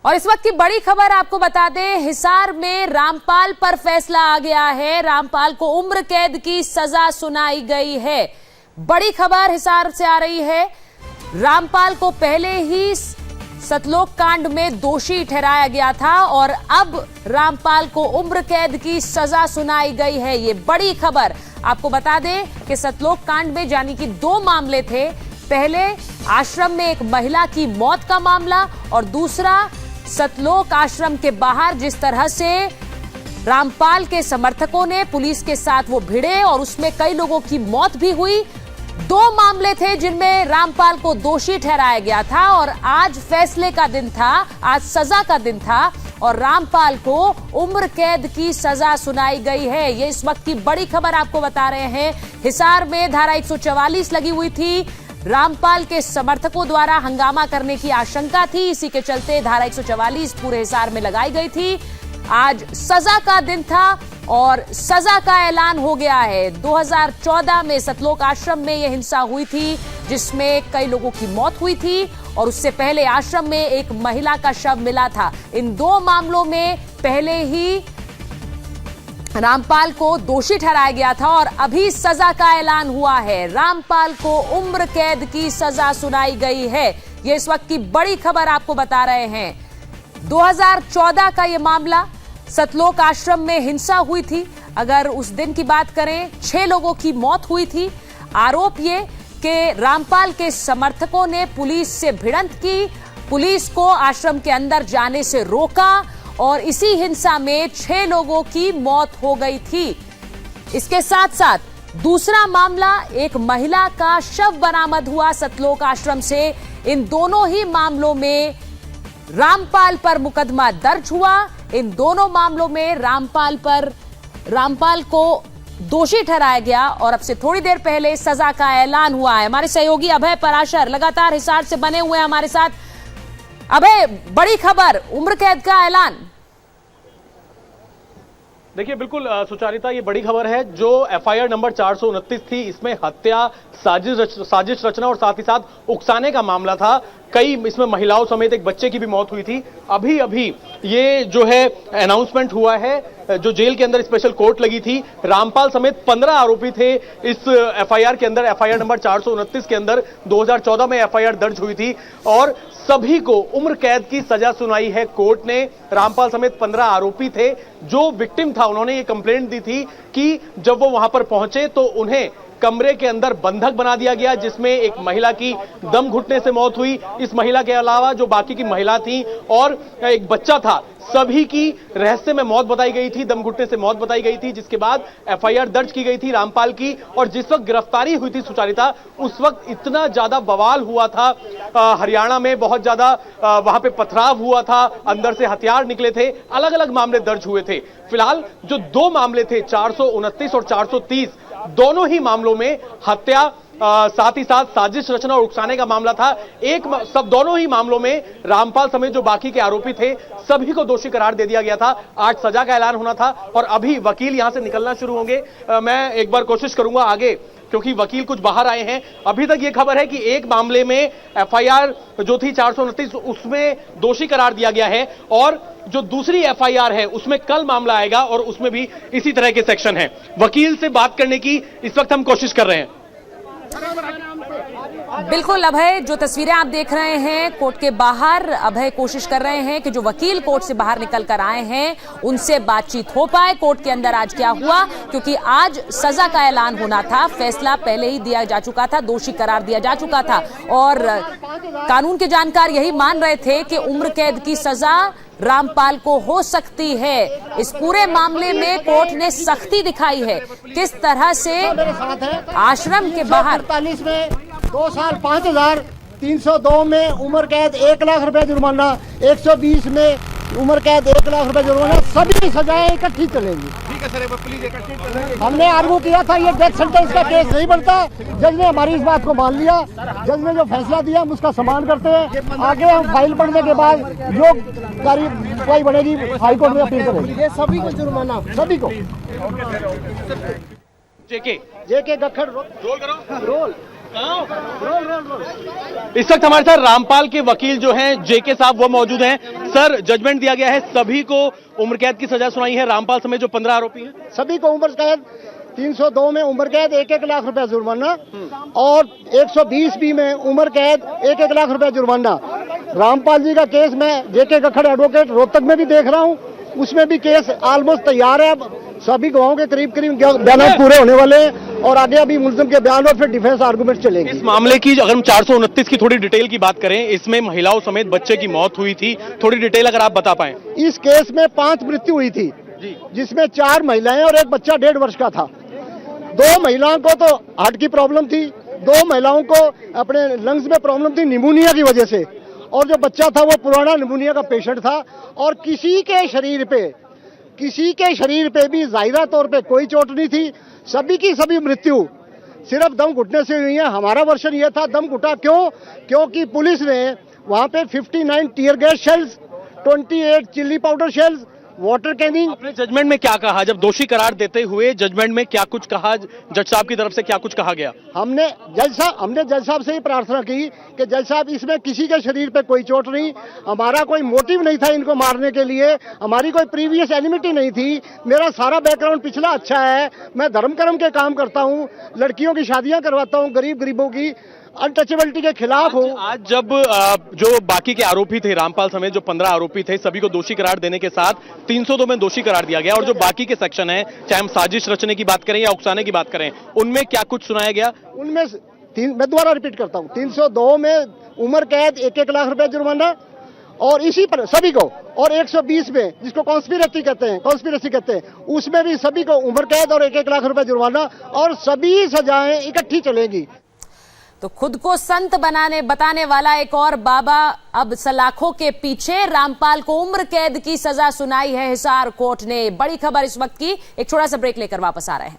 और इस वक्त की बड़ी खबर आपको बता दें, हिसार में रामपाल पर फैसला आ गया है। रामपाल को उम्र कैद की सजा सुनाई गई है। बड़ी खबर हिसार से आ रही है। रामपाल को पहले ही सतलोक कांड में दोषी ठहराया गया था और अब रामपाल को उम्र कैद की सजा सुनाई गई है। ये बड़ी खबर आपको बता दें कि सतलोक कांड में यानी कि 2 मामले थे। पहले आश्रम में एक महिला की मौत का मामला और दूसरा सतलोक आश्रम के बाहर जिस तरह से रामपाल के समर्थकों ने पुलिस के साथ वो भिड़े और उसमें कई लोगों की मौत भी हुई। 2 मामले थे जिनमें रामपाल को दोषी ठहराया गया था और आज फैसले का दिन था, आज सजा का दिन था और रामपाल को उम्र कैद की सजा सुनाई गई है। ये इस वक्त की बड़ी खबर आपको बता रहे हैं। हिसार में धारा 144 लगी हुई थी। रामपाल के समर्थकों द्वारा हंगामा करने की आशंका थी, इसी के चलते धारा 144 पूरे हिसार में लगाई गई थी। आज सजा का दिन था और सजा का ऐलान हो गया है। 2014 में सतलोक आश्रम में यह हिंसा हुई थी जिसमें कई लोगों की मौत हुई थी और उससे पहले आश्रम में एक महिला का शव मिला था। इन 2 मामलों में पहले ही रामपाल को दोषी ठहराया गया था और अभी सजा का ऐलान हुआ है। रामपाल को उम्र कैद की सजा सुनाई गई है। यह इस वक्त की बड़ी खबर आपको बता रहे हैं। 2014 का यह मामला सतलोक आश्रम में हिंसा हुई थी। अगर उस दिन की बात करें 6 लोगों की मौत हुई थी। आरोप ये कि रामपाल के समर्थकों ने पुलिस से भिड़ंत की, पुलिस को आश्रम के अंदर जाने से रोका और इसी हिंसा में 6 लोगों की मौत हो गई थी। इसके साथ साथ दूसरा मामला, एक महिला का शव बरामद हुआ सतलोक आश्रम से। इन दोनों ही मामलों में रामपाल पर मुकदमा दर्ज हुआ। इन दोनों मामलों में रामपाल को दोषी ठहराया गया और अब से थोड़ी देर पहले सजा का ऐलान हुआ है। हमारे सहयोगी अभय पराशर लगातार हिसार से बने हुए हैं हमारे साथ। अभय, बड़ी खबर, उम्र कैद का ऐलान। देखिए बिल्कुल सुचारिता, ये बड़ी खबर है। जो एफआईआर नंबर 429 थी, इसमें हत्या, साजिश रचना और साथ ही साथ उकसाने का मामला था। कई इसमें महिलाओं समेत एक बच्चे की भी मौत हुई थी। अभी अभी ये जो है अनाउंसमेंट हुआ है, जो जेल के अंदर स्पेशल कोर्ट लगी थी, रामपाल समेत 15 आरोपी थे इस एफआईआर के अंदर। एफआईआर नंबर 429 के अंदर 2014 में एफआईआर दर्ज हुई थी और सभी को उम्र कैद की सजा सुनाई है कोर्ट ने। रामपाल समेत 15 आरोपी थे। जो विक्टिम था, उन्होंने ये कंप्लेंट दी थी कि जब वो वहां पर पहुंचे तो उन्हें कमरे के अंदर बंधक बना दिया गया, जिसमें एक महिला की दम घुटने से मौत हुई। इस महिला के अलावा जो बाकी की महिला थी और एक बच्चा था, सभी की रहस्य में मौत बताई गई थी, दम घुटने से मौत बताई गई थी। जिसके बाद एफआईआर दर्ज की गई थी रामपाल की और जिस वक्त गिरफ्तारी हुई थी सुचारिता, उस वक्त इतना ज्यादा बवाल हुआ था हरियाणा में, बहुत ज्यादा वहां पे पथराव हुआ था, अंदर से हथियार निकले थे, अलग अलग मामले दर्ज हुए थे। फिलहाल जो 2 मामले थे 429 और 430, दोनों ही मामलों में हत्या, साथ ही साथ साजिश रचना और उकसाने का मामला था। दोनों ही मामलों में रामपाल समेत जो बाकी के आरोपी थे, सभी को दोषी करार दे दिया गया था। आज सजा का ऐलान होना था और अभी वकील यहां से निकलना शुरू होंगे। मैं एक बार कोशिश करूंगा आगे, क्योंकि वकील कुछ बाहर आए हैं। अभी तक यह खबर है कि एक मामले में एफआईआर जो थी 429, उसमें दोषी करार दिया गया है और जो दूसरी एफआईआर है उसमें कल मामला आएगा और उसमें भी इसी तरह के सेक्शन हैं। वकील से बात करने की इस वक्त हम कोशिश कर रहे हैं। बिल्कुल अभय, जो तस्वीरें आप देख रहे हैं कोर्ट के बाहर, अभय कोशिश कर रहे हैं कि जो वकील कोर्ट से बाहर निकल कर आए हैं उनसे बातचीत हो पाए। कोर्ट के अंदर आज क्या हुआ, क्योंकि आज सजा का ऐलान होना था। फैसला पहले ही दिया जा चुका था, दोषी करार दिया जा चुका था और कानून के जानकार यही मान रहे थे कि उम्र कैद की सजा रामपाल को हो सकती है। इस पूरे मामले में कोर्ट ने सख्ती दिखाई है। किस तरह से आश्रम के बाहर 48 में 2 साल 5,000, 302 में उम्र कैद 1 लाख रुपए जुर्माना, 120 में उम्र कैद 1 लाख रुपए जुर्माना, सभी सजाएं इकट्ठी चलेंगी। ठीक है सर, प्लीज इकट्ठी चलेंगी। हमने आर्गू किया था ये डेथ सेंटेंस का केस नहीं बनता। जज ने हमारी इस बात को मान लिया। जज ने जो फैसला दिया हम उसका सम्मान करते हैं। आगे हम फाइल पढ़ने के बाद जो कार्रवाई बनेगी हाईकोर्ट में अपील करेंगे। ये सभी को जुर्माना, सभी को। जेके गखड़ रोल करो, रोल। इस वक्त हमारे साथ रामपाल के वकील जो हैं जेके साहब वो मौजूद हैं। सर, जजमेंट दिया गया है, सभी को उम्र कैद की सजा सुनाई है, रामपाल समेत जो 15 आरोपी हैं सभी को उम्र कैद, 302 में उम्र कैद 1-1 लाख रुपया जुर्माना और 120 बी में उम्र कैद 1-1 लाख रुपया जुर्माना। रामपाल जी का केस मैं जेके कक्खड़ एडवोकेट रोहतक में भी देख रहा हूँ, उसमें भी केस ऑलमोस्ट तैयार है। सभी गवाहों के करीब बयान पूरे होने वाले हैं और आगे अभी मुल्जिम के बयान और फिर डिफेंस आर्गुमेंट चलेगी। इस मामले की अगर हम 429 की थोड़ी डिटेल की बात करें, इसमें महिलाओं समेत बच्चे की मौत हुई थी, थोड़ी डिटेल अगर आप बता पाएं। इस केस में 5 मृत्यु हुई थी, जिसमें 4 महिलाएं और एक बच्चा 1.5 वर्ष का था। 2 महिलाओं को तो हार्ट की प्रॉब्लम थी, 2 महिलाओं को अपने लंग्स में प्रॉब्लम थी निमोनिया की वजह से, और जो बच्चा था वो पुराना निमोनिया का पेशेंट था। और किसी के शरीर पे भी जाहिरा तौर पे कोई चोट नहीं थी। सभी की सभी मृत्यु सिर्फ दम घुटने से हुई है। हमारा वर्षन ये था दम घुटा क्यों, क्योंकि पुलिस ने वहां पे 59 tear gas shells, 28 chilli powder shells, water Canning. अपने जजमेंट में क्या कहा जब दोषी करार देते हुए, जजमेंट में क्या कुछ कहा, जज साहब की तरफ से क्या कुछ कहा गया? हमने जज साहब से ही प्रार्थना की कि जज साहब इसमें किसी के शरीर पे कोई चोट नहीं, हमारा कोई मोटिव नहीं था इनको मारने के लिए, हमारी कोई प्रीवियस एनिमिटी नहीं थी, मेरा सारा बैकग्राउंड पिछला अच्छा है, मैं धर्म कर्म के काम करता हूँ, लड़कियों की शादियां करवाता हूँ, गरीबों की अनटचेबिलिटी के खिलाफ हूँ। आज जब जो बाकी के आरोपी थे, रामपाल समेत जो 15 आरोपी थे, सभी को दोषी करार देने के साथ 302 में दोषी करार दिया गया, और जो बाकी के सेक्शन है, चाहे हम साजिश रचने की बात करें या उकसाने की बात करें, उनमें क्या कुछ सुनाया गया? उनमें मैं दोबारा रिपीट करता हूँ, 302 में उम्र कैद 1-1 लाख रुपए जुर्माना और इसी पर सभी को, और 120 में जिसको कॉन्स्पिरेसी कहते हैं उसमें भी सभी को उम्र कैद और 1-1 लाख रुपए जुर्माना, और सभी सजाएं इकट्ठी चलेगी। तो खुद को संत बताने वाला एक और बाबा अब सलाखों के पीछे। रामपाल को उम्र कैद की सजा सुनाई है हिसार कोर्ट ने। बड़ी खबर इस वक्त की, एक छोटा सा ब्रेक लेकर वापस आ रहे हैं।